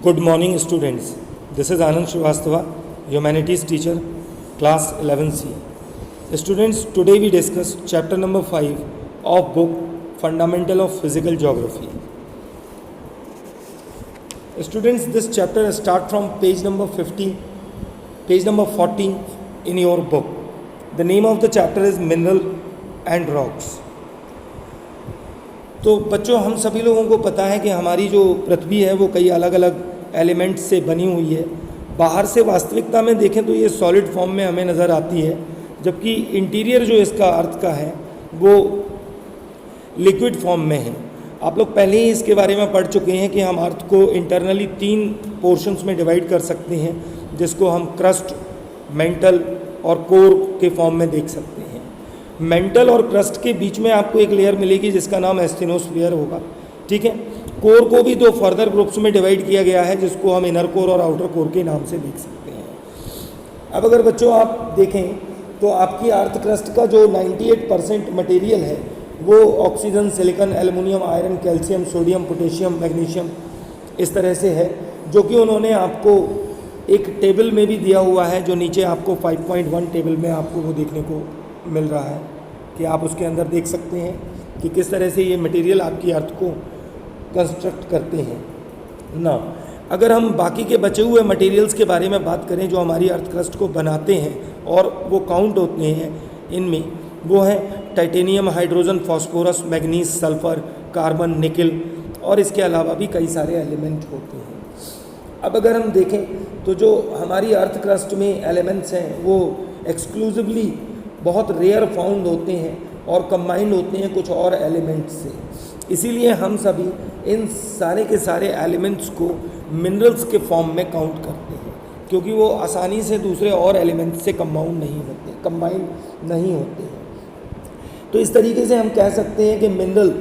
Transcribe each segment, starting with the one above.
Good morning, students. This is Anand Shrivastava, Humanities teacher, class 11C. Students, today we discuss chapter number 5 of book Fundamental of Physical Geography. Students, this chapter start from page number 40 in your book. The name of the chapter is Mineral and Rocks. तो बच्चों, हम सभी लोगों को पता है कि हमारी जो पृथ्वी है वो कई अलग अलग एलिमेंट्स से बनी हुई है। बाहर से वास्तविकता में देखें तो ये सॉलिड फॉर्म में हमें नज़र आती है, जबकि इंटीरियर जो इसका अर्थ का है वो लिक्विड फॉर्म में है। आप लोग पहले ही इसके बारे में पढ़ चुके हैं कि हम अर्थ को इंटरनली 3 पोर्शंस में डिवाइड कर सकते हैं, जिसको हम क्रस्ट, मेंटल और कोर के फॉर्म में देख सकते हैं। मेंटल और क्रस्ट के बीच में आपको एक लेयर मिलेगी जिसका नाम एस्थेनोस्फीयर होगा, ठीक है। कोर को भी 2 फर्दर ग्रुप्स में डिवाइड किया गया है, जिसको हम इनर कोर और आउटर कोर के नाम से देख सकते हैं। अब अगर बच्चों आप देखें तो आपकी अर्थ क्रस्ट का जो 98% मटेरियल है वो oxygen, silicon, aluminium, iron, calcium, sodium, potassium, magnesium इस तरह से है, जो कि उन्होंने आपको एक टेबल में भी दिया हुआ है, जो नीचे आपको 5.1 टेबल में आपको वो देखने को मिल रहा है कि आप उसके अंदर देख सकते हैं कि किस तरह से ये मटेरियल आपकी अर्थ को कंस्ट्रक्ट करते हैं ना। अगर हम बाकी के बचे हुए मटेरियल्स के बारे में बात करें जो हमारी अर्थ क्रस्ट को बनाते हैं और वो काउंट होते हैं इनमें, वो है titanium, hydrogen, phosphorus, manganese, sulphur, carbon, निकल और इसके अलावा भी कई सारे एलिमेंट होते हैं। अब अगर हम देखें तो जो हमारी अर्थ क्रस्ट में एलिमेंट्स हैं वो एक्सक्लूसिवली बहुत रेयर फाउंड होते हैं और कंबाइंड होते हैं कुछ और एलिमेंट्स से। इसीलिए हम सभी इन सारे के सारे एलिमेंट्स को मिनरल्स के फॉर्म में काउंट करते हैं, क्योंकि वो आसानी से दूसरे और एलिमेंट्स से कंबाइंड नहीं होते हैं। तो इस तरीके से हम कह सकते हैं कि मिनरल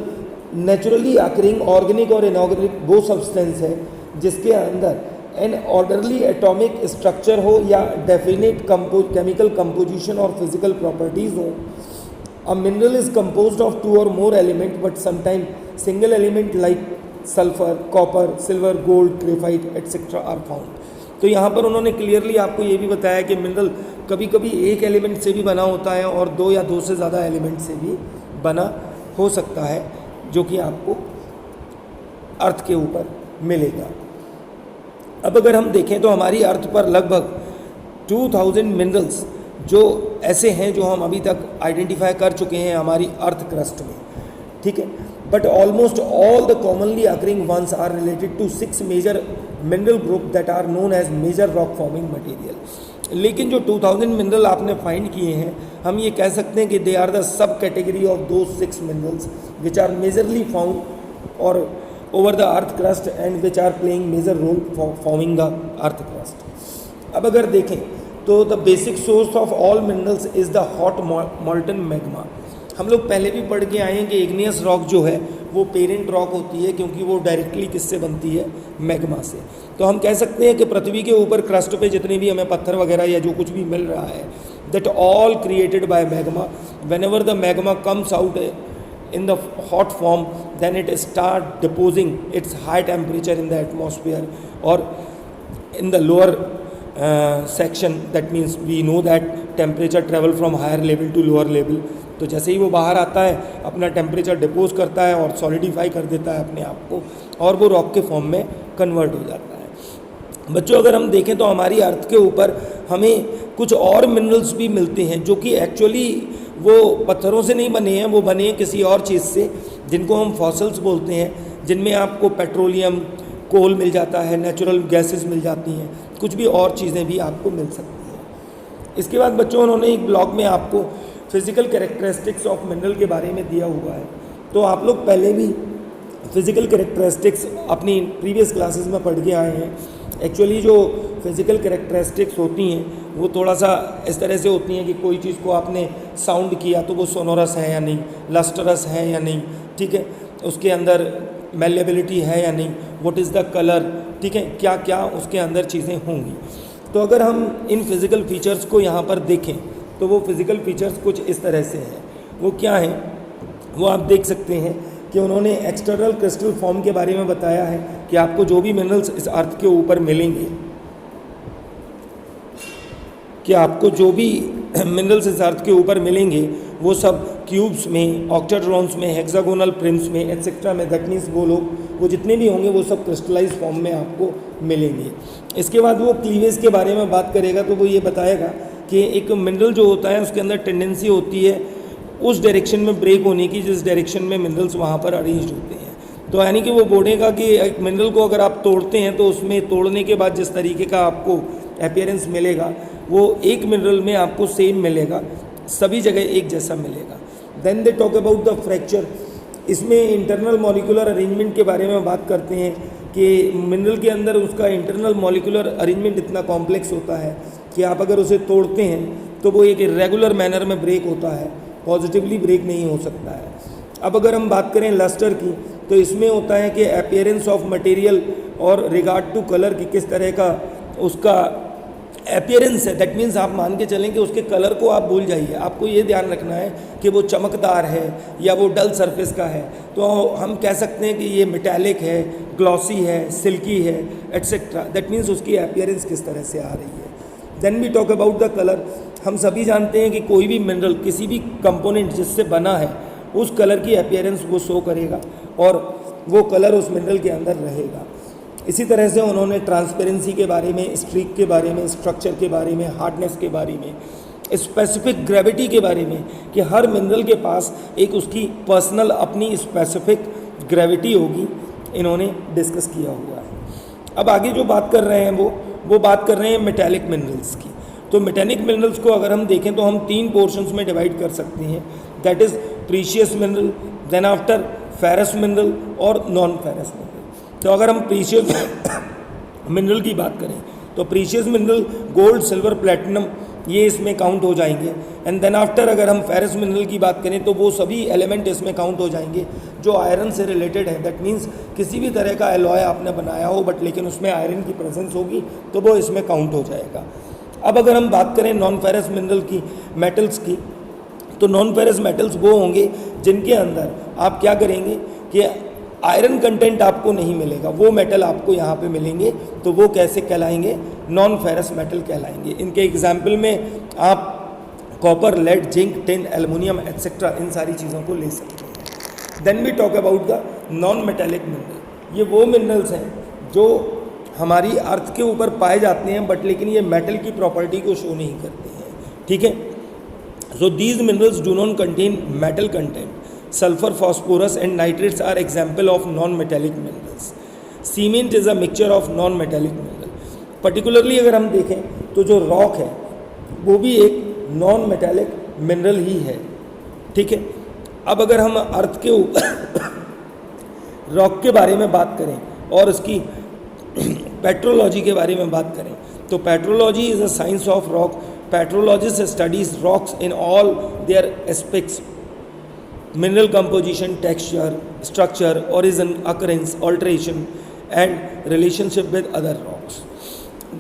नेचुरली अकरिंग ऑर्गेनिक और इनऑर्गेनिक वो सब्सटेंस है जिसके अंदर एन ऑर्डरली एटॉमिक स्ट्रक्चर हो या डेफिनेट केमिकल कंपोजिशन और फिजिकल प्रॉपर्टीज हो। A mineral is composed of 2 or more elements, but sometimes single element like sulfur, copper, silver, gold, graphite, etc. are found. तो यहाँ पर उन्होंने क्लियरली आपको ये भी बताया कि मिनरल कभी कभी एक एलिमेंट से भी बना होता है और 2 या 2 से ज़्यादा एलिमेंट से भी बना हो सकता है, जो कि आपको अर्थ के ऊपर मिलेगा। अब अगर हम देखें तो हमारी अर्थ पर लगभग 2000 मिनरल्स जो ऐसे हैं जो हम अभी तक आइडेंटिफाई कर चुके हैं हमारी अर्थ क्रस्ट में, ठीक है। But almost all the commonly occurring ones are related to 6 major mineral group that are known as major rock forming material. लेकिन जो 2000 मिनरल आपने फाइंड किए हैं, हम ये कह सकते हैं कि they are the sub category of दो 6 minerals which are majorly found और over the earth crust and which are playing major role for forming the earth crust. अब अगर देखें तो the basic source of all minerals is the hot molten magma. हम लोग पहले भी पढ़ के आए हैं कि इग्नियस रॉक जो है वो पेरेंट रॉक होती है, क्योंकि वो डायरेक्टली किससे बनती है, मैग्मा से। तो हम कह सकते हैं कि पृथ्वी के ऊपर क्रस्ट पे जितने भी हमें पत्थर वगैरह या जो कुछ भी मिल रहा है, that all created by magma. When ever the magma comes out in the hot form, then it start deposing its high temperature in the atmosphere or in the lower section. That means we know that temperature travel from higher level to lower level. तो जैसे ही वो बाहर आता है अपना temperature depots करता है और सॉलिडिफाई कर देता है अपने आप को, और वो रॉक के फॉर्म में कन्वर्ट हो जाता है। बच्चों, अगर हम देखें तो हमारी अर्थ के ऊपर हमें कुछ और मिनरल्स भी मिलते हैं जो कि एक्चुअली वो पत्थरों से नहीं बने हैं, वो बने हैं किसी और चीज़ से, जिनको हम फॉसिल्स बोलते हैं, जिनमें आपको पेट्रोलियम, कोल मिल जाता है, नेचुरल गैसेस मिल जाती हैं, कुछ भी और चीज़ें भी आपको मिल सकती हैं। इसके बाद बच्चों उन्होंने एक ब्लॉग में आपको फिज़िकल कैरेक्टरिस्टिक्स ऑफ मिनरल के बारे में दिया हुआ है। तो आप लोग पहले भी फिज़िकल कैरेक्टरिस्टिक्स अपनी प्रीवियस क्लासेस में पढ़ के आए हैं। एक्चुअली जो फिज़िकल कैरेक्टरिस्टिक्स होती हैं वो थोड़ा सा इस तरह से होती हैं कि कोई चीज़ को आपने साउंड किया तो वो सोनोरस है या नहीं, लस्टरस है या नहीं, ठीक है, उसके अंदर मेलेबिलिटी है या नहीं, व्हाट इज़ द कलर, ठीक है, क्या क्या उसके अंदर चीज़ें होंगी। तो अगर हम इन फिज़िकल फीचर्स को यहाँ पर देखें तो वो फिज़िकल फीचर्स कुछ इस तरह से हैं। वो क्या हैं, वो आप देख सकते हैं कि उन्होंने एक्सटर्नल क्रिस्टल फॉर्म के बारे में बताया है, कि आपको जो भी मिनरल्स इस अर्थ के ऊपर मिलेंगे, कि आपको जो भी मिनरल्स इस अर्थ के ऊपर मिलेंगे वो सब क्यूब्स में, ऑक्टाड्रॉन्स में, हेक्सागोनल प्रिम्स में, एटसेट्रा में, दैट मीन्स वो जितने भी होंगे वो सब क्रिस्टलाइज फॉर्म में आपको मिलेंगे। इसके बाद वो क्लीवेज के बारे में बात करेगा, तो वो ये बताएगा कि एक मिनरल जो होता है उसके अंदर टेंडेंसी होती है उस डायरेक्शन में ब्रेक होने की जिस डायरेक्शन में मिनरल्स वहाँ पर अरेंज होते हैं। तो यानी कि वो बोलेगा कि एक मिनरल को अगर आप तोड़ते हैं तो उसमें तोड़ने के बाद जिस तरीके का आपको अपीयरेंस मिलेगा वो एक मिनरल में आपको सेम मिलेगा, सभी जगह एक जैसा मिलेगा। Then they talk about the fracture. इसमें इंटरनल मॉलिक्यूलर अरेंजमेंट के बारे में बात करते हैं कि मिनरल के अंदर उसका इंटरनल मॉलिक्यूलर अरेंजमेंट इतना कॉम्प्लेक्स होता है कि आप अगर उसे तोड़ते हैं तो वो एक इरेगुलर मैनर में ब्रेक होता है, पॉजिटिवली ब्रेक नहीं हो सकता है। अब अगर हम बात करें लस्टर की, तो इसमें होता है कि अपीयरेंस ऑफ मटेरियल और रिगार्ड टू कलर की किस तरह का उसका अपीयरेंस है। दैट मीन्स आप मान के चलें कि उसके कलर को आप भूल जाइए, आपको ये ध्यान रखना है कि वो चमकदार है या वो डल सरफेस का है। तो हम कह सकते हैं कि ये मेटालिक है, ग्लॉसी है, सिल्की है, एट्सेट्रा। दैट मीन्स उसकी अपीयरेंस किस तरह से आ रही है। Then we talk about the colour. हम सभी जानते हैं कि कोई भी मिनरल, किसी भी कंपोनेंट जिससे बना है उस कलर की अपीयरेंस वो शो करेगा और वो कलर उस मिनरल के अंदर रहेगा। इसी तरह से उन्होंने ट्रांसपेरेंसी के बारे में, स्ट्रीक के बारे में, स्ट्रक्चर के बारे में, हार्डनेस के बारे में, स्पेसिफिक ग्रेविटी के बारे में, कि हर मिनरल के पास एक उसकी पर्सनल अपनी स्पेसिफिक ग्रेविटी होगी, इन्होंने डिस्कस किया हुआ है। अब आगे जो बात कर रहे हैं वो बात कर रहे हैं मेटेलिक मिनरल्स की। तो मेटेलिक मिनरल्स को अगर हम देखें तो हम 3 पोर्शंस में डिवाइड कर सकते हैं, that is precious mineral, then after ferrous mineral और नॉन फेरस मिनरल। तो अगर हम प्रीशियस मिनरल की बात करें तो precious mineral gold, silver, platinum ये इसमें काउंट हो जाएंगे। एंड देन आफ्टर अगर हम फेरस मिनरल की बात करें तो वो सभी एलिमेंट इसमें काउंट हो जाएंगे जो आयरन से रिलेटेड है। दैट मीन्स किसी भी तरह का एलॉय आपने बनाया हो बट लेकिन उसमें आयरन की प्रेजेंस होगी तो वो इसमें काउंट हो जाएगा। अब अगर हम बात करें नॉन फेरस मिनरल की, मेटल्स की, तो नॉन फेरस मेटल्स वो होंगे जिनके अंदर आप क्या करेंगे कि आयरन कंटेंट आपको नहीं मिलेगा, वो मेटल आपको यहाँ पे मिलेंगे, तो वो कैसे कहलाएंगे? नॉन फेरस मेटल कहलाएंगे। इनके एग्जाम्पल में आप copper, lead, zinc, tin, aluminium etcetera इन सारी चीज़ों को ले सकते हैं। Then we talk about the non metallic mineral. ये वो मिनरल्स हैं जो हमारी अर्थ के ऊपर पाए जाते हैं बट लेकिन ये मेटल की प्रॉपर्टी को शो नहीं करते हैं, ठीक है। So these minerals do not contain metal content. Sulfur, phosphorus and nitrates are example of non-metallic minerals. Cement is a mixture of non-metallic mineral. Particularly अगर हम देखें तो जो रॉक है वो भी एक नॉन मेटेलिक मिनरल ही है, ठीक है। अब अगर हम अर्थ के ऊपर रॉक के बारे में बात करें और उसकी पेट्रोलॉजी के बारे में बात करें तो petrology is a science of rock. Petrologist studies rocks in all their aspects, mineral composition, texture, structure, origin, occurrence, alteration and relationship with other rocks.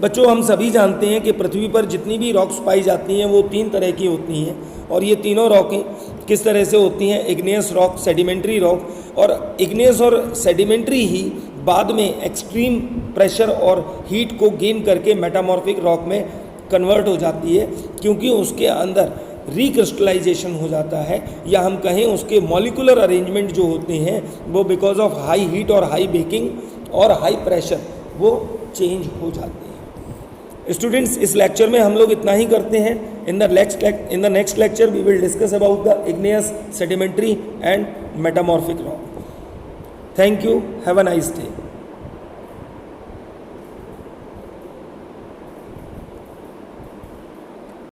बच्चों हम सभी जानते हैं कि पृथ्वी पर जितनी भी रॉक्स पाई जाती हैं वो 3 तरह की होती हैं और ये तीनों रॉकें किस तरह से होती हैं? इग्नियस रॉक, सेडिमेंट्री रॉक, और इग्नियस और सेडिमेंट्री ही बाद में एक्सट्रीम प्रेशर और हीट को गेन करके मेटामॉर्फिक रॉक में कन्वर्ट हो जाती है क्योंकि उसके अंदर रिक्रिस्टलाइजेशन हो जाता है, या हम कहें उसके मॉलिक्यूलर अरेंजमेंट जो होते हैं वो बिकॉज ऑफ हाई हीट और हाई बेकिंग और हाई प्रेशर वो चेंज हो जाते हैं। स्टूडेंट्स इस लेक्चर में हम लोग इतना ही करते हैं। In the next lecture we will discuss about the igneous, sedimentary and metamorphic rock. Thank you, have a nice day.